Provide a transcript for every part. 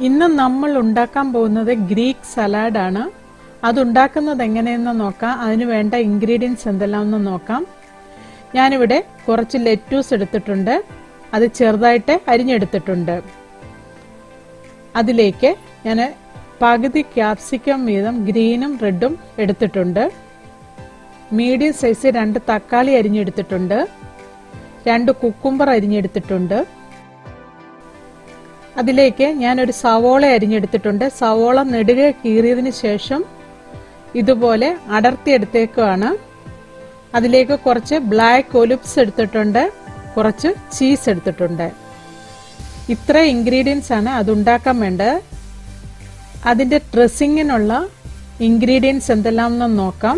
ഇന്ന് നമ്മൾ ഉണ്ടാക്കാൻ പോകുന്നത് ഗ്രീക്ക് സലാഡാണ്. അതുണ്ടാക്കുന്നത് എങ്ങനെയെന്ന് നോക്കാം. അതിന് വേണ്ട ഇൻഗ്രീഡിയൻസ് എന്തെല്ലാമെന്ന് നോക്കാം. ഞാനിവിടെ കുറച്ച് ലെറ്റൂസ് എടുത്തിട്ടുണ്ട്. അത് ചെറുതായിട്ട് അരിഞ്ഞെടുത്തിട്ടുണ്ട്. അതിലേക്ക് ഞാൻ പകുതി ക്യാപ്സിക്കം വീതം ഗ്രീനും റെഡും എടുത്തിട്ടുണ്ട്. മീഡിയം സൈസ് 2 തക്കാളി അരിഞ്ഞെടുത്തിട്ടുണ്ട്. 2 കുക്കുംബർ അരിഞ്ഞെടുത്തിട്ടുണ്ട്. അതിലേക്ക് ഞാനൊരു സവോള അരിഞ്ഞെടുത്തിട്ടുണ്ട്. സവോള നെടുകെ കീറിയതിന് ശേഷം ഇതുപോലെ അടർത്തിയെടുത്തേക്കാണ്. അതിലേക്ക് കുറച്ച് ബ്ലാക്ക് ഒലിവ്സ് എടുത്തിട്ടുണ്ട്. കുറച്ച് ചീസ് എടുത്തിട്ടുണ്ട്. ഇത്ര ഇൻഗ്രീഡിയൻസ് ആണ് അതുണ്ടാക്കാൻ വേണ്ടത്. അതിൻ്റെ ഡ്രസ്സിങ്ങിനുള്ള ഇൻഗ്രീഡിയൻസ് എന്തെല്ലാമെന്ന് നോക്കാം.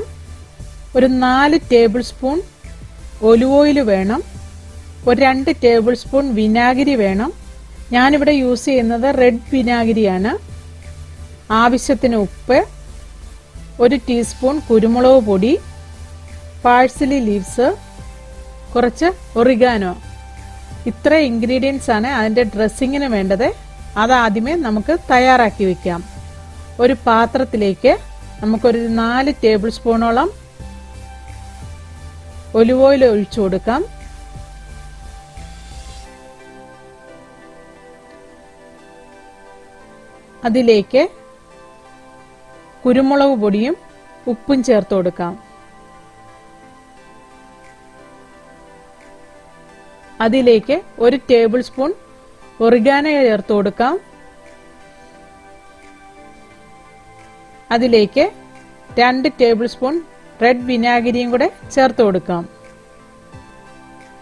ഒരു 4 ടേബിൾ സ്പൂൺ ഒലിവ് ഓയിൽ വേണം. ഒരു 2 ടേബിൾ സ്പൂൺ വിനാഗിരി വേണം. ഞാനിവിടെ യൂസ് ചെയ്യുന്നത് റെഡ് വിനാഗിരിയാണ്. ആവശ്യത്തിന് ഉപ്പ്, 1 ടീസ്പൂൺ കുരുമുളക് പൊടി, പാഴ്സലി ലീവ്സ്, കുറച്ച് ഒറിഗാനോ. ഇത്ര ഇൻഗ്രീഡിയൻസ് ആണ് അതിൻ്റെ ഡ്രസ്സിങ്ങിന് വേണ്ടത്. അതാദ്യമേ നമുക്ക് തയ്യാറാക്കി വെക്കാം. ഒരു പാത്രത്തിലേക്ക് നമുക്കൊരു 4 ടേബിൾ സ്പൂണോളം ഒലിവ് ഓയിൽ ഒഴിച്ചു കൊടുക്കാം. അതിലേക്ക് കുരുമുളക് പൊടിയും ഉപ്പും ചേർത്ത് കൊടുക്കാം. അതിലേക്ക് 1 ടേബിൾ സ്പൂൺ ഒറിഗാനോ ചേർത്ത് കൊടുക്കാം. അതിലേക്ക് 2 ടേബിൾ സ്പൂൺ റെഡ് വിനാഗിരിയും കൂടെ ചേർത്ത് കൊടുക്കാം.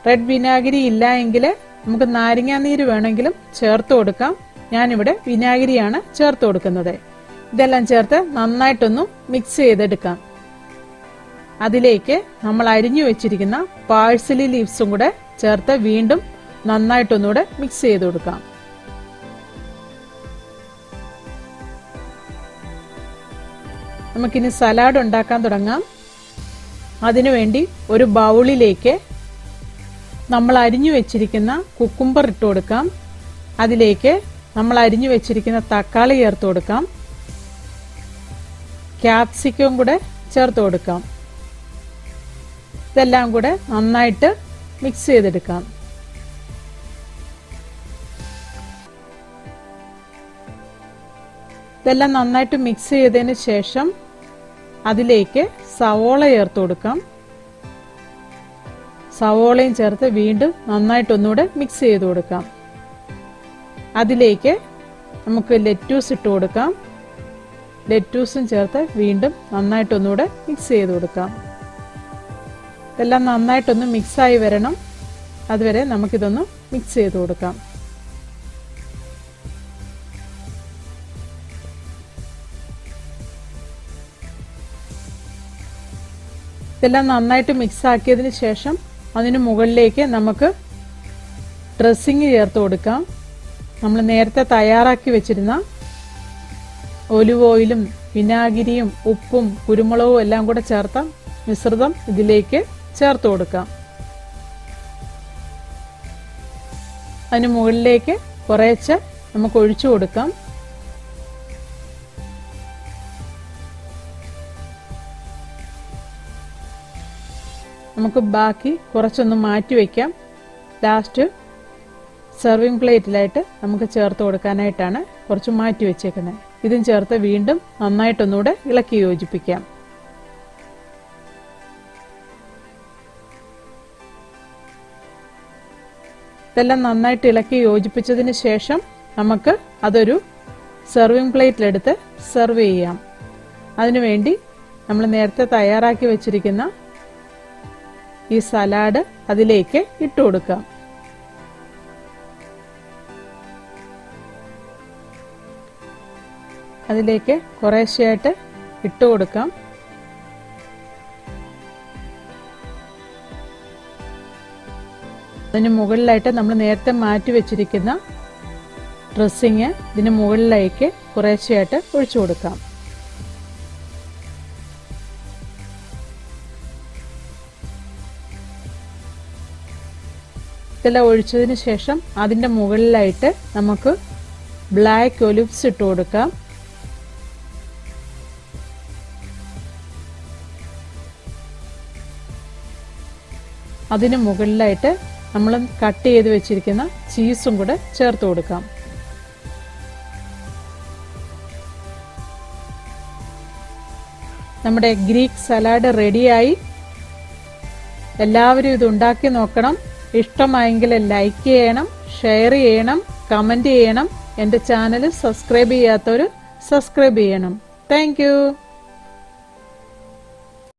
റെഡ് വിനാഗിരി ഇല്ല എങ്കിൽ നമുക്ക് നാരങ്ങാനീര് വേണമെങ്കിലും ചേർത്ത് കൊടുക്കാം. ഞാനിവിടെ വിനാഗിരിയാണ് ചേർത്ത് കൊടുക്കുന്നത്. ഇതെല്ലാം ചേർത്ത് നന്നായിട്ടൊന്ന് മിക്സ് ചെയ്തെടുക്കാം. അതിലേക്ക് നമ്മൾ അരിഞ്ഞു വെച്ചിരിക്കുന്ന പാഴ്സലി ലീവ്സും കൂടെ ചേർത്ത് വീണ്ടും നന്നായിട്ടൊന്നുകൂടെ മിക്സ് ചെയ്ത് കൊടുക്കാം. നമുക്കിനി സലാഡ് ഉണ്ടാക്കാൻ തുടങ്ങാം. അതിനുവേണ്ടി ഒരു ബൗളിലേക്ക് നമ്മൾ അരിഞ്ഞു വെച്ചിരിക്കുന്ന കുക്കുംബർ ഇട്ട് കൊടുക്കാം. അതിലേക്ക് നമ്മൾ അരിഞ്ഞു വെച്ചിരിക്കുന്ന തക്കാളി ചേർത്ത് കൊടുക്കാം. ക്യാപ്സിക്കം കൂടെ ചേർത്ത് കൊടുക്കാം. ഇതെല്ലാം കൂടെ നന്നായിട്ട് മിക്സ് ചെയ്തെടുക്കാം. ഇതെല്ലാം നന്നായിട്ട് മിക്സ് ചെയ്തതിന് ശേഷം അതിലേക്ക് സവോള ചേർത്ത് കൊടുക്കാം. സവോളയും ചേർത്ത് വീണ്ടും നന്നായിട്ടൊന്നുകൂടെ മിക്സ് ചെയ്ത് കൊടുക്കാം. അതിലേക്ക് നമുക്ക് ലെറ്റൂസ് ഇട്ട് കൊടുക്കാം. ലെറ്റൂസും ചേർത്ത് വീണ്ടും നന്നായിട്ടൊന്നുകൂടെ മിക്സ് ചെയ്ത് കൊടുക്കാം. ഇതെല്ലാം നന്നായിട്ടൊന്ന് മിക്സായി വരണം. അതുവരെ നമുക്കിതൊന്ന് മിക്സ് ചെയ്ത് കൊടുക്കാം. ഇതെല്ലാം നന്നായിട്ട് മിക്സ് ആക്കിയതിന് ശേഷം അതിന് മുകളിലേക്ക് നമുക്ക് ഡ്രസ്സിങ് ചേർത്ത് കൊടുക്കാം. നമ്മൾ നേരത്തെ തയ്യാറാക്കി വെച്ചിരുന്ന ഒലിവ് ഓയിലും വിനാഗിരിയും ഉപ്പും കുരുമുളകും എല്ലാം കൂടെ ചേർത്ത മിശ്രിതം ഇതിലേക്ക് ചേർത്ത് കൊടുക്കാം. അതിന് മുകളിലേക്ക് കുറേശ്ശെ നമുക്ക് ഒഴിച്ചു കൊടുക്കാം. നമുക്ക് ബാക്കി കുറച്ചൊന്ന് മാറ്റി വയ്ക്കാം. ലാസ്റ്റ് സെർവിങ് പ്ലേറ്റിലായിട്ട് നമുക്ക് ചേർത്ത് കൊടുക്കാനായിട്ടാണ് കുറച്ച് മാറ്റി വെച്ചേക്കുന്നത്. ഇതും ചേർത്ത് വീണ്ടും നന്നായിട്ടൊന്നുകൂടെ ഇളക്കി യോജിപ്പിക്കാം. ഇതെല്ലാം നന്നായിട്ട് ഇളക്കി യോജിപ്പിച്ചതിന് ശേഷം നമുക്ക് അതൊരു സെർവിങ് പ്ലേറ്റിലെടുത്ത് സെർവ് ചെയ്യാം. അതിനുവേണ്ടി നമ്മൾ നേരത്തെ തയ്യാറാക്കി വെച്ചിരിക്കുന്ന ഈ സലാഡ് അതിലേക്ക് ഇട്ട് കൊടുക്കാം. അതിലേക്ക് കുറേശ്ശെയായിട്ട് ഇട്ട് കൊടുക്കാം. അതിന് മുകളിലായിട്ട് നമ്മൾ നേരത്തെ മാറ്റി വെച്ചിരിക്കുന്ന ഡ്രസ്സിങ് ഇതിന് മുകളിലേക്ക് കുറേശ്ശെയായിട്ട് ഒഴിച്ചു കൊടുക്കാം. ഇതെല്ലാം ഒഴിച്ചതിന് ശേഷം അതിൻ്റെ മുകളിലായിട്ട് നമുക്ക് ബ്ലാക്ക് ഒലിവ്സ് ഇട്ട് കൊടുക്കാം. അതിന് മുകളിലായിട്ട് നമ്മൾ കട്ട് ചെയ്ത് വെച്ചിരിക്കുന്ന ചീസും കൂടെ ചേർത്ത് കൊടുക്കാം. നമ്മുടെ ഗ്രീക്ക് സലാഡ് റെഡിയായി. എല്ലാവരും ഇത് ഉണ്ടാക്കി നോക്കണം. ഇഷ്ടമായെങ്കിൽ ലൈക്ക് ചെയ്യണം, ഷെയർ ചെയ്യണം, കമന്റ് ചെയ്യണം. എൻ്റെ ചാനൽ സബ്സ്ക്രൈബ് ചെയ്യാത്തവർ സബ്സ്ക്രൈബ് ചെയ്യണം. താങ്ക്